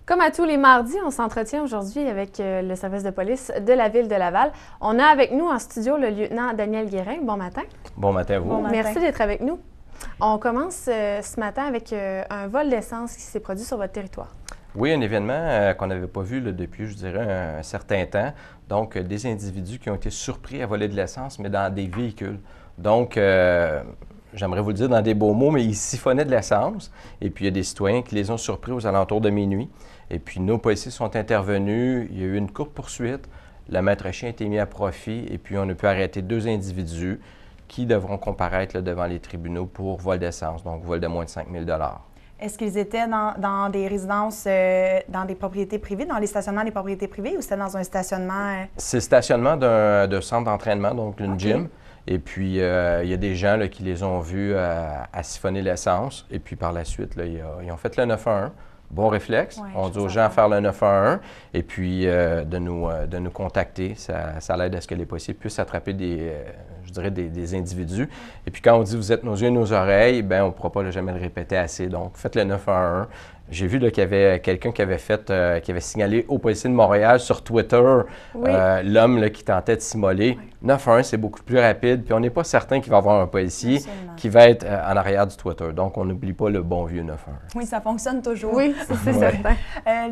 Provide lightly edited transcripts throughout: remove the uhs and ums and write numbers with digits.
Comme à tous les mardis, on s'entretient aujourd'hui avec le service de police de la Ville de Laval. On a avec nous en studio le lieutenant Daniel Guérin. Bon matin. Bon matin à vous. Bon matin. Merci d'être avec nous. On commence ce matin avec un vol d'essence qui s'est produit sur votre territoire. Oui, un événement qu'on n'avait pas vu là, depuis, je dirais, un certain temps. Donc, des individus qui ont été surpris à voler de l'essence, mais dans des véhicules. Donc, j'aimerais vous le dire dans des beaux mots, mais ils siphonnaient de l'essence. Et puis, il y a des citoyens qui les ont surpris aux alentours de minuit. Et puis, nos policiers sont intervenus. Il y a eu une courte poursuite. Le maître chien a été mis à profit. Et puis, on a pu arrêter 2 individus qui devront comparaître là, devant les tribunaux pour vol d'essence, donc vol de moins de 5 000 $. Est-ce qu'ils étaient dans des résidences, dans des propriétés privées, dans les stationnements des propriétés privées, ou c'était dans un stationnement? C'est le stationnement d'un centre d'entraînement, donc une gym. Et puis, il y a des gens là, qui les ont vus à siphonner l'essence. Et puis, par la suite, là, ils ont fait le 911. Bon réflexe. Ouais, on dit aux gens à faire le 911 et puis de nous contacter. Ça l'aide à ce que les policiers puissent attraper des individus. Et puis, quand on dit « vous êtes nos yeux et nos oreilles », bien, on ne pourra pas jamais le répéter assez. Donc, faites le 911. J'ai vu qu'il y avait quelqu'un qui avait signalé aux policiers de Montréal sur Twitter l'homme qui tentait de s'immoler. Oui. 911, c'est beaucoup plus rapide, puis on n'est pas certain qu'il va y avoir un policier qui va être en arrière du Twitter. Donc, on n'oublie pas le bon vieux 911. Oui, ça fonctionne toujours. Oui, c'est certain.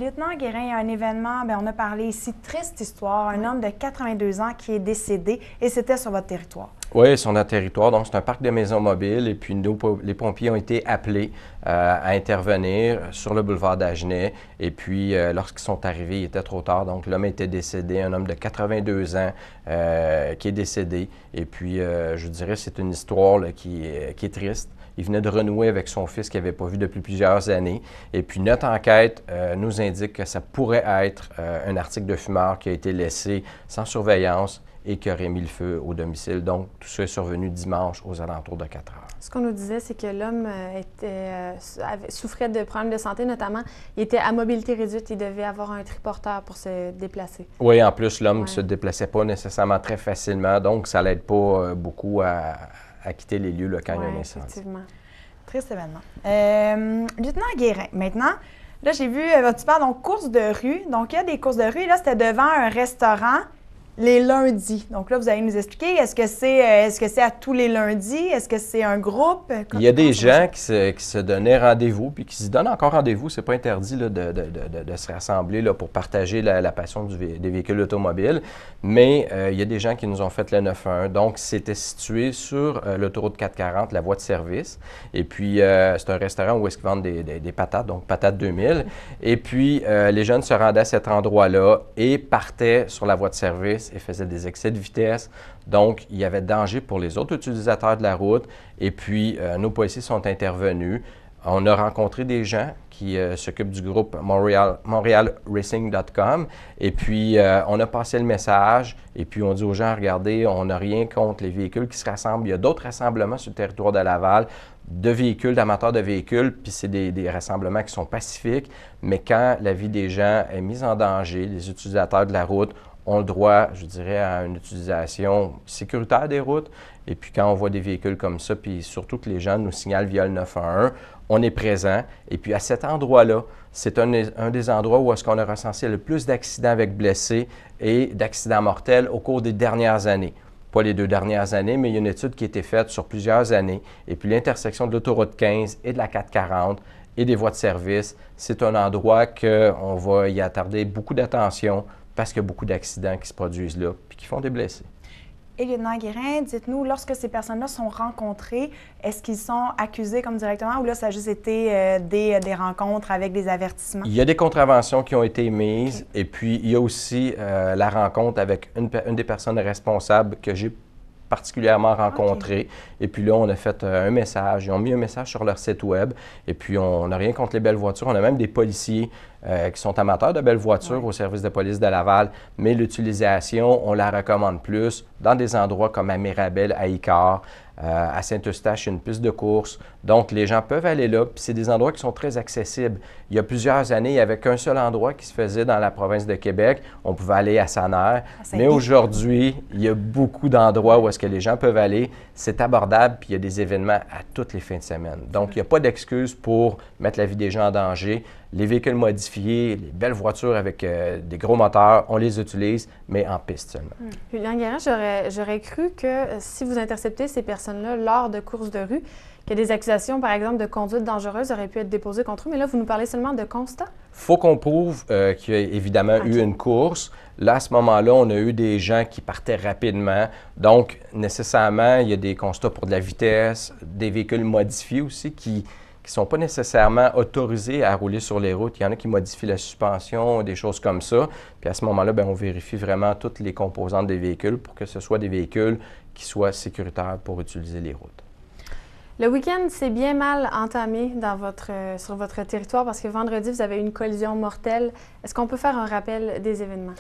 Lieutenant Guérin, il y a un événement, bien, on a parlé ici, triste histoire, un homme de 82 ans qui est décédé, et c'était sur votre territoire. Oui, sur notre territoire. Donc, c'est un parc de maisons mobiles et puis les pompiers ont été appelés à intervenir sur le boulevard d'Agenais. Et puis, lorsqu'ils sont arrivés, il était trop tard. Donc, l'homme était décédé, un homme de 82 ans qui est décédé. Et puis, je dirais, c'est une histoire là, qui est triste. Il venait de renouer avec son fils qu'il n'avait pas vu depuis plusieurs années. Et puis, notre enquête nous indique que ça pourrait être un article de fumeur qui a été laissé sans surveillance et qui aurait mis le feu au domicile. Donc, tout ça est survenu dimanche aux alentours de 4 heures. Ce qu'on nous disait, c'est que l'homme souffrait de problèmes de santé, notamment. Il était à mobilité réduite. Il devait avoir un triporteur pour se déplacer. Oui, en plus, l'homme ne se déplaçait pas nécessairement très facilement. Donc, ça l'aide pas beaucoup à quitter les lieux là, quand il y a un incendie. Effectivement. Triste événement. Lieutenant Guérin, maintenant, là, j'ai vu, tu parles donc courses de rue. Donc, il y a des courses de rue. Là, c'était devant un restaurant. Les lundis. Donc là, vous allez nous expliquer, est-ce que c'est à tous les lundis? Est-ce que c'est un groupe? Il y a des gens qui se donnaient rendez-vous, puis qui se donnent encore rendez-vous. C'est pas interdit là, de se rassembler là, pour partager la passion des véhicules automobiles. Mais il y a des gens qui nous ont fait le 911. Donc, c'était situé sur l'autoroute 440, la voie de service. Et puis, c'est un restaurant où est-ce qu'ils vendent des patates, donc patates 2000. Et puis, les jeunes se rendaient à cet endroit-là et partaient sur la voie de service et faisait des excès de vitesse. Donc, il y avait danger pour les autres utilisateurs de la route. Et puis, nos policiers sont intervenus. On a rencontré des gens qui s'occupent du groupe montrealracing.com. Et puis, on a passé le message. Et puis, on dit aux gens, regardez, on n'a rien contre les véhicules qui se rassemblent. Il y a d'autres rassemblements sur le territoire de Laval de véhicules, d'amateurs de véhicules, puis c'est des rassemblements qui sont pacifiques. Mais quand la vie des gens est mise en danger, les utilisateurs de la route ont le droit, je dirais, à une utilisation sécuritaire des routes. Et puis, quand on voit des véhicules comme ça, puis surtout que les gens nous signalent via le 911, on est présent. Et puis, à cet endroit-là, c'est un des endroits où est-ce qu'on a recensé le plus d'accidents avec blessés et d'accidents mortels au cours des dernières années. Pas les 2 dernières années, mais il y a une étude qui a été faite sur plusieurs années. Et puis, l'intersection de l'autoroute 15 et de la 440 et des voies de service, c'est un endroit qu'on va y attarder beaucoup d'attention, parce qu'il y a beaucoup d'accidents qui se produisent là puis qui font des blessés. Et lieutenant Guérin, dites-nous, lorsque ces personnes-là sont rencontrées, est-ce qu'ils sont accusés comme directement ou là, ça a juste été des rencontres avec des avertissements? Il y a des contraventions qui ont été émises et puis il y a aussi la rencontre avec une des personnes responsables que j'ai particulièrement rencontrés. Et puis là, on a fait un message. Ils ont mis un message sur leur site web. Et puis, on n'a rien contre les belles voitures. On a même des policiers qui sont amateurs de belles voitures au service de police de Laval. Mais l'utilisation, on la recommande plus dans des endroits comme à Mirabel, à Icare, à Saint-Eustache, une piste de course. Donc, les gens peuvent aller là. Puis, c'est des endroits qui sont très accessibles. Il y a plusieurs années, il n'y avait qu'un seul endroit qui se faisait dans la province de Québec. On pouvait aller à Saner. Mais aujourd'hui, il y a beaucoup d'endroits où est-ce que les gens peuvent aller. C'est abordable, puis il y a des événements à toutes les fins de semaine. Donc, il n'y a pas d'excuse pour mettre la vie des gens en danger. les véhicules modifiés, les belles voitures avec des gros moteurs, on les utilise, mais en piste seulement. Julien Guérin, j'aurais cru que si vous interceptez ces personnes-là lors de courses de rue, que des accusations, par exemple, de conduite dangereuse auraient pu être déposées contre eux, mais là, vous nous parlez seulement de constat? Il faut qu'on prouve qu'il y a évidemment eu une course. Là, à ce moment-là, on a eu des gens qui partaient rapidement. Donc, nécessairement, il y a des constats pour de la vitesse, des véhicules modifiés aussi qui ne sont pas nécessairement autorisés à rouler sur les routes. Il y en a qui modifient la suspension, des choses comme ça. Puis à ce moment-là, bien, on vérifie vraiment toutes les composantes des véhicules pour que ce soit des véhicules qui soient sécuritaires pour utiliser les routes. Le week-end s'est bien mal entamé sur votre territoire parce que vendredi, vous avez eu une collision mortelle. Est-ce qu'on peut faire un rappel des événements?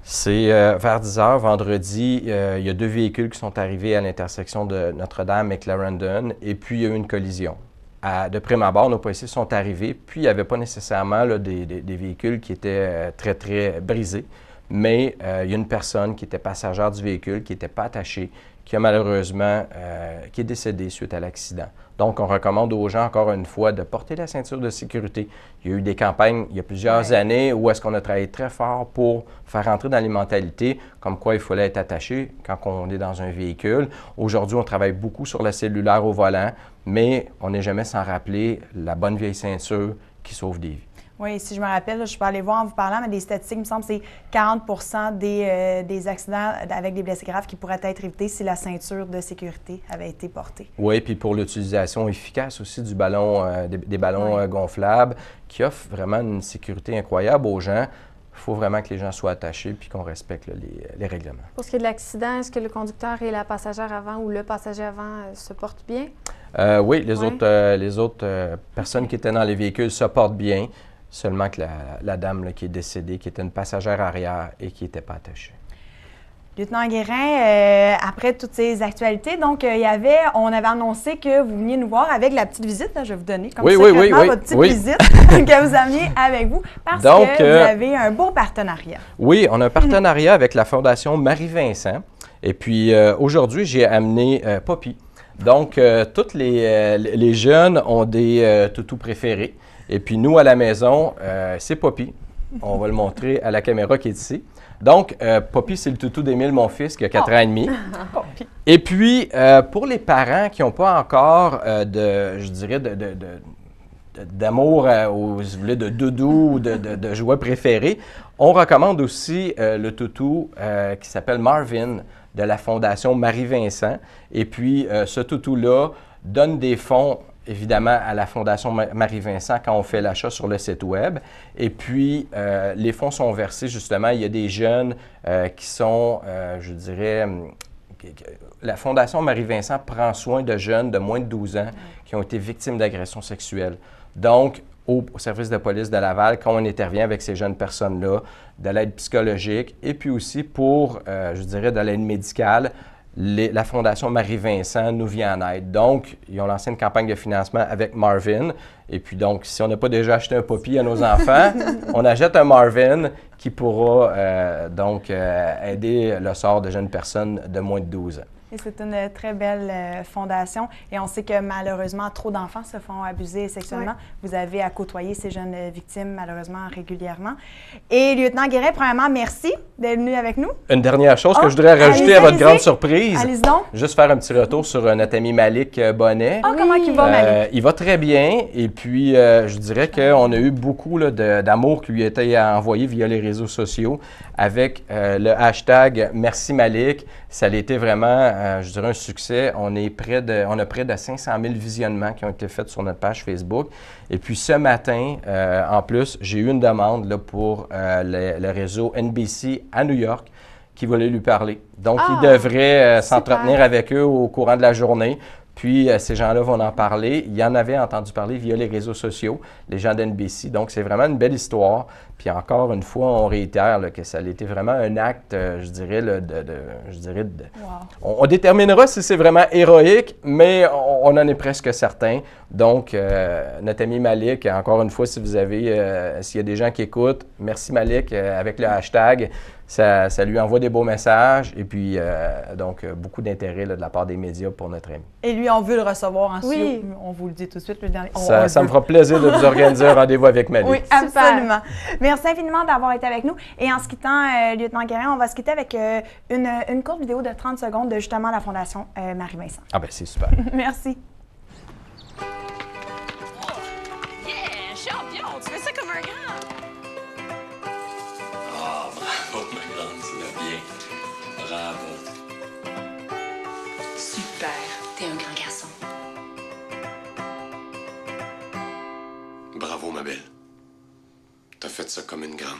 C'est vers 10 h vendredi, il y a 2 véhicules qui sont arrivés à l'intersection de Notre-Dame et Clarendon, et puis il y a eu une collision. De prime abord, nos policiers sont arrivés, puis il n'y avait pas nécessairement là, des véhicules qui étaient très, très brisés, mais il y a une personne qui était passagère du véhicule, qui n'était pas attachée, qui a malheureusement, qui est décédée suite à l'accident. Donc, on recommande aux gens, encore une fois, de porter la ceinture de sécurité. Il y a eu des campagnes il y a plusieurs années où est-ce qu'on a travaillé très fort pour faire entrer dans les mentalités, comme quoi il fallait être attaché quand on est dans un véhicule. Aujourd'hui, on travaille beaucoup sur le cellulaire au volant, mais on n'est jamais sans rappeler la bonne vieille ceinture qui sauve des vies. Oui, si je me rappelle, je peux aller voir en vous parlant, mais des statistiques, il me semble que c'est 40 des accidents avec des blessés graves qui pourraient être évités si la ceinture de sécurité avait été portée. Oui, puis pour l'utilisation efficace aussi du ballon, des ballons gonflables, qui offrent vraiment une sécurité incroyable aux gens. Il faut vraiment que les gens soient attachés puis qu'on respecte là, les règlements. Pour ce qui est de l'accident, est-ce que le conducteur et la passagère avant ou le passager avant se portent bien? Oui, les autres personnes qui étaient dans les véhicules se portent bien. Seulement que la dame là, qui est décédée, qui était une passagère arrière et qui n'était pas attachée. Lieutenant Guérin, après toutes ces actualités, donc on avait annoncé que vous veniez nous voir avec la petite visite, là, je vais vous donner comme votre petite visite que vous ameniez avec vous, parce que vous avez un beau partenariat. Oui, on a un partenariat avec la Fondation Marie-Vincent. Et puis aujourd'hui, j'ai amené Poppy. Donc, tous les jeunes ont des toutous préférés. Et puis, nous, à la maison, c'est Poppy. On va le montrer à la caméra qui est ici. Donc, Poppy, c'est le toutou d'Émile, mon fils, qui a 4 ans et demi. Et puis, pour les parents qui n'ont pas encore d'amour, ou si vous voulez, de doudou ou de jouets préférés, on recommande aussi le toutou qui s'appelle Marvin de la Fondation Marie-Vincent. Et puis, ce toutou-là donne des fonds évidemment à la Fondation Marie-Vincent quand on fait l'achat sur le site web. Et puis, les fonds sont versés justement. Il y a des jeunes qui sont, je dirais, la Fondation Marie-Vincent prend soin de jeunes de moins de 12 ans qui ont été victimes d'agressions sexuelles. Donc, au service de police de Laval, quand on intervient avec ces jeunes personnes-là, de l'aide psychologique et puis aussi pour, je dirais, de l'aide médicale, la Fondation Marie-Vincent nous vient en aide. Donc, ils ont lancé une campagne de financement avec Marvin. Et puis donc, si on n'a pas déjà acheté un Poppy à nos enfants, on achète un Marvin qui pourra aider le sort de jeunes personnes de moins de 12 ans. Et c'est une très belle fondation. Et on sait que malheureusement, trop d'enfants se font abuser sexuellement. Oui. Vous avez à côtoyer ces jeunes victimes, malheureusement, régulièrement. Et lieutenant Guérin, premièrement, merci d'être venu avec nous. Une dernière chose que je voudrais rajouter à votre grande surprise. Allez-y donc. Juste faire un petit retour sur notre ami Malik Bonnet. Ah, comment il va, Malik? Il va très bien. Et puis, je dirais qu'on a eu beaucoup d'amour qui lui a été envoyé via les réseaux sociaux avec le hashtag Merci Malik. Ça a été vraiment, je dirais, un succès. On a près de 500 000 visionnements qui ont été faits sur notre page Facebook. Et puis ce matin, en plus, j'ai eu une demande là, pour le réseau NBC à New York qui voulait lui parler. Donc, il devrait s'entretenir avec eux au courant de la journée. Puis, ces gens-là vont en parler. Il y en avait entendu parler via les réseaux sociaux, les gens d'NBC. Donc, c'est vraiment une belle histoire. Puis encore une fois, on réitère là, que ça a été vraiment un acte, je dirais, là, on déterminera si c'est vraiment héroïque, mais on en est presque certain. Donc, notre ami Malik, encore une fois, si vous avez, s'il y a des gens qui écoutent, merci Malik avec le hashtag. Ça lui envoie des beaux messages et puis, donc, beaucoup d'intérêt de la part des médias pour notre ami. Et lui, on veut le recevoir en Oui. studio. On vous le dit tout de suite. Le dernier. Ça me fera plaisir de vous organiser un rendez-vous avec Malik. Oui, absolument. Merci infiniment d'avoir été avec nous. Et en se quittant, Lieutenant Guérin, on va se quitter avec une courte vidéo de 30 secondes de justement la Fondation Marie-Vincent. Ah ben c'est super. Merci. Yeah, champion, tu fais ça comme un grand. Ah, bravo, ma grande, tu l'as bien. Bravo. Super, t'es un grand garçon. Bravo, ma belle. T'as fait ça comme une grande.